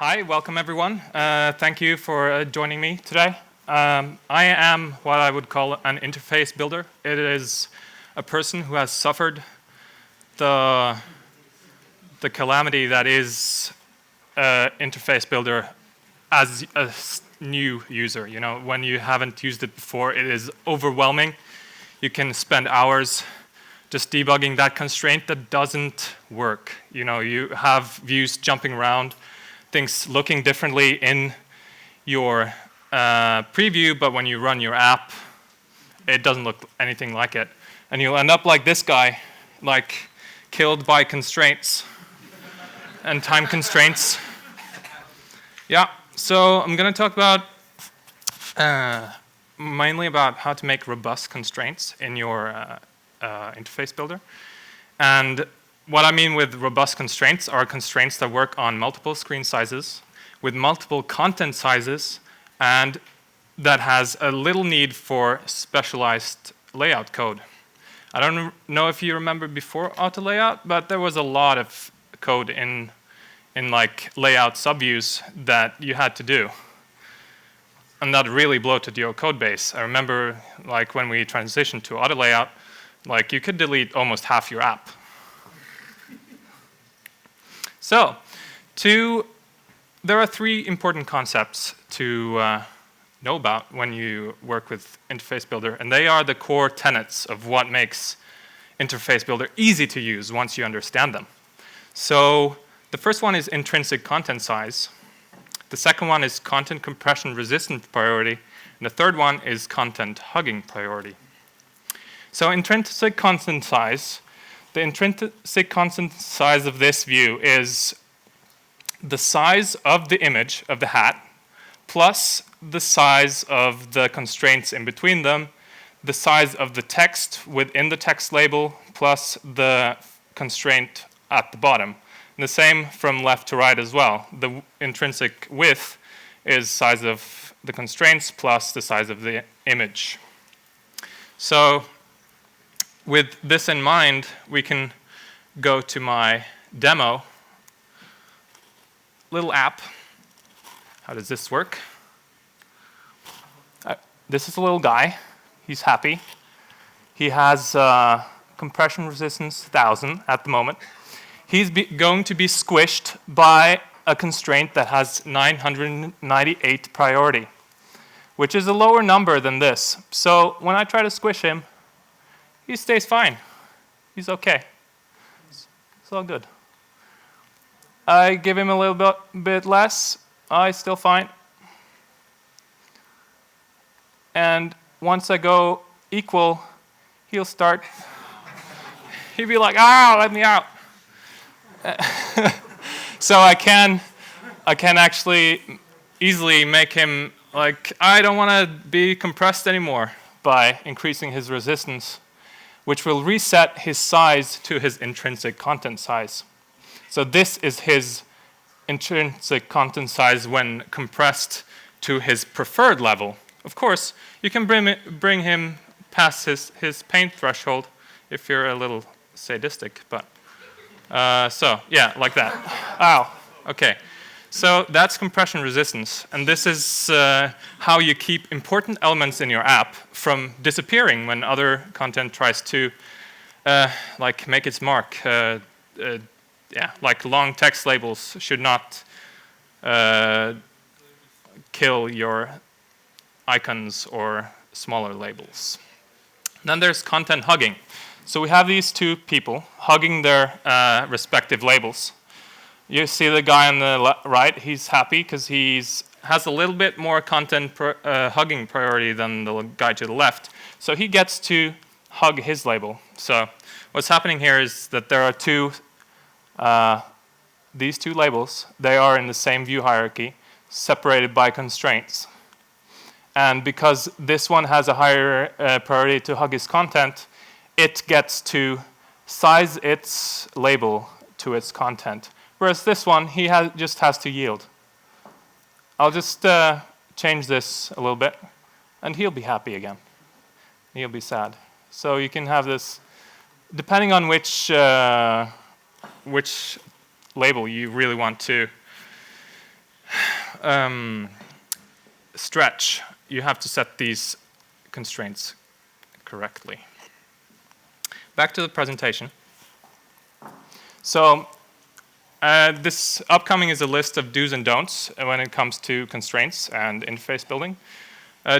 Hi, welcome everyone. Thank you for joining me today. I am what I would call an interface builder. It is a person who has suffered the calamity that is interface builder as a new user. You know, when you haven't used it before, it is overwhelming. You can spend hours just debugging that constraint that doesn't work. You know, you have views jumping around, things looking differently in your preview, but when you run your app, it doesn't look anything like it. And you'll end up like this guy, like killed by constraints and time constraints. Yeah, so I'm going to talk about mainly about how to make robust constraints in your interface builder. And what I mean with robust constraints are constraints that work on multiple screen sizes, with multiple content sizes, and that has a little need for specialized layout code. I don't know if you remember before AutoLayout, but there was a lot of code in like layout subviews that you had to do. And that really bloated your code base. I remember like when we transitioned to AutoLayout, like you could delete almost half your app. So, there are three important concepts to know about when you work with Interface Builder, and they are the core tenets of what makes Interface Builder easy to use once you understand them. So, the first one is intrinsic content size. The second one is content compression resistant priority, and the third one is content hugging priority. So, intrinsic content size. The intrinsic content size of this view is the size of the image of the hat plus the size of the constraints in between them, the size of the text within the text label plus the constraint at the bottom. And the same from left to right as well. The intrinsic width is size of the constraints plus the size of the image. So with this in mind, we can go to my demo little app. How does this work? This is a little guy. He's happy. He has compression resistance 1000 at the moment. He's going to be squished by a constraint that has 998 priority, which is a lower number than this. So when I try to squish him, he stays fine. He's okay. It's all good. I give him a little bit less. He's still fine. And once I go equal, he'll start. He'll be like, "Ah, let me out." So I can actually easily make him like, I don't want to be compressed anymore by increasing his resistance, which will reset his size to his intrinsic content size. So this is his intrinsic content size when compressed to his preferred level. Of course, you can bring him past his pain threshold if you're a little sadistic, but so yeah, like that. Ow, okay. So that's compression resistance, and this is how you keep important elements in your app from disappearing when other content tries to like make its mark. Yeah, like long text labels should not kill your icons or smaller labels. Then there's content hugging. So we have these two people hugging their respective labels. You see the guy on the right, he's happy because he has a little bit more content hugging priority than the guy to the left. So he gets to hug his label. So what's happening here is that there are these two labels. They are in the same view hierarchy, separated by constraints. And because this one has a higher priority to hug his content, it gets to size its label to its content. Whereas this one, he just has to yield. I'll just change this a little bit, and he'll be happy again. He'll be sad. So you can have this, depending on which label you really want to stretch, you have to set these constraints correctly. Back to the presentation. So this upcoming is a list of do's and don'ts when it comes to constraints and interface building.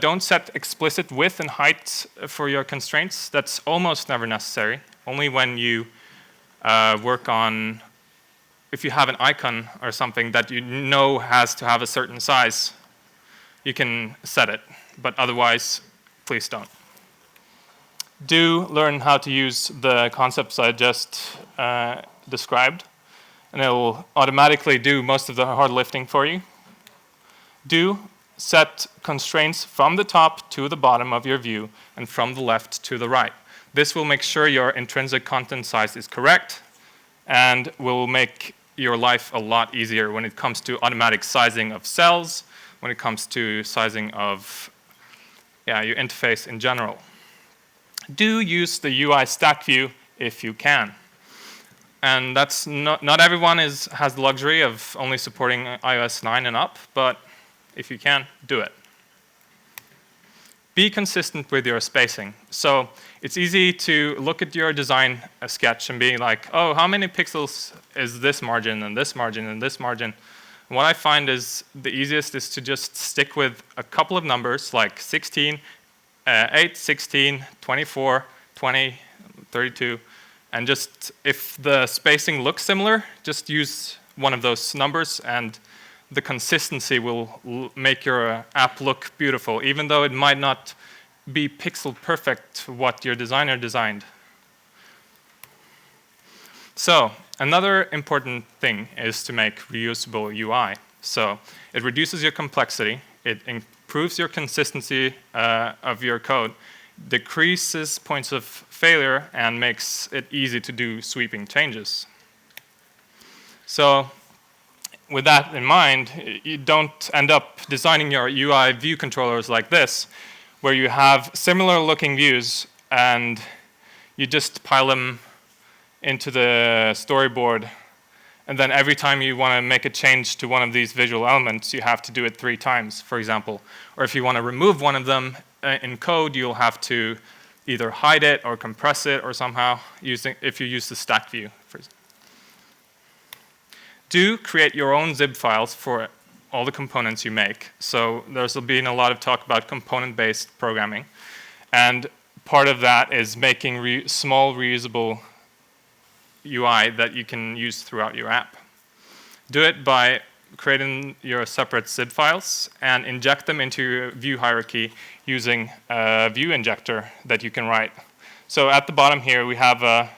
Don't set explicit width and height for your constraints. That's almost never necessary. Only when you work on, if you have an icon or something that you know has to have a certain size, you can set it. But otherwise, please don't. Do learn how to use the concepts I just described, and it will automatically do most of the hard lifting for you. Do set constraints from the top to the bottom of your view and from the left to the right. This will make sure your intrinsic content size is correct and will make your life a lot easier when it comes to automatic sizing of cells, when it comes to sizing of your interface in general. Do use the UI stack view if you can. And that's not everyone has the luxury of only supporting iOS 9 and up, but if you can, do it. Be consistent with your spacing. So it's easy to look at your design sketch and be like, oh, how many pixels is this margin and this margin and this margin? And what I find is the easiest is to just stick with a couple of numbers like 16, 8, 16, 24, 20, 32, and just if the spacing looks similar, just use one of those numbers and the consistency will make your app look beautiful, even though it might not be pixel perfect what your designer designed. So another important thing is to make reusable UI. So it reduces your complexity, it improves your consistency of your code, decreases points of failure, and makes it easy to do sweeping changes. So with that in mind, you don't end up designing your UI view controllers like this, where you have similar looking views and you just pile them into the storyboard, and then every time you want to make a change to one of these visual elements, you have to do it 3 times, for example. Or if you want to remove one of them in code, you'll have to either hide it or compress it or somehow, if you use the stack view. Do create your own zip files for all the components you make. So there's been a lot of talk about component-based programming. And part of that is making small reusable UI that you can use throughout your app. Do it by creating your separate zip files and inject them into your view hierarchy using a view injector that you can write. So at the bottom here, we have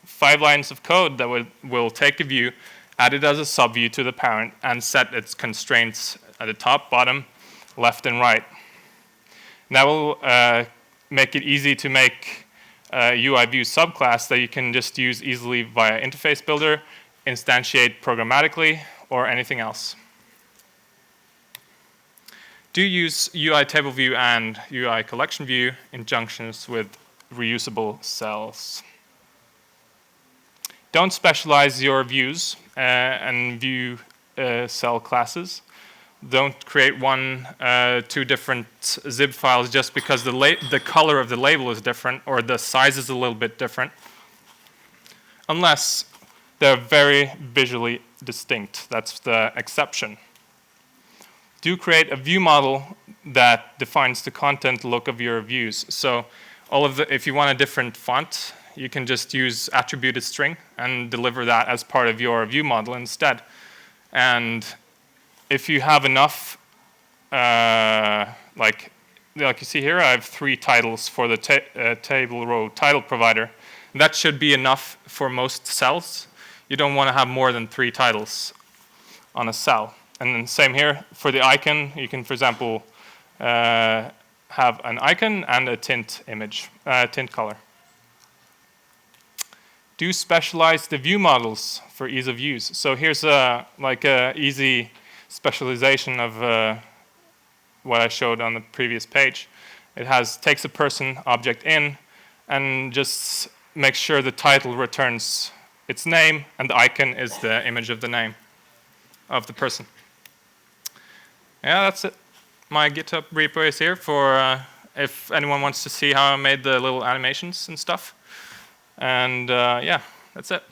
5 lines of code that will take a view, add it as a subview to the parent, and set its constraints at the top, bottom, left, and right. And that will make it easy to make a UIView subclass that you can just use easily via interface builder, instantiate programmatically, or anything else. Do use UITableView and UICollectionView in junctions with reusable cells. Don't specialize your views and view cell classes. Don't create 2 different zip files just because the color of the label is different or the size is a little bit different, unless they're very visually distinct. That's the exception. Do create a view model that defines the content look of your views. So if you want a different font, you can just use attributed string and deliver that as part of your view model instead. And if you have enough, like you see here, I have 3 titles for the table row title provider. And that should be enough for most cells. You don't want to have more than 3 titles on a cell. And then same here for the icon. You can, for example, have an icon and a tint image, tint color. Do specialize the view models for ease of use. So here's a easy specialization of what I showed on the previous page. It takes a person object in and just makes sure the title returns its name and the icon is the image of the name of the person. yeah, that's it. My GitHub repo is here for if anyone wants to see how I made the little animations and stuff. And yeah, that's it.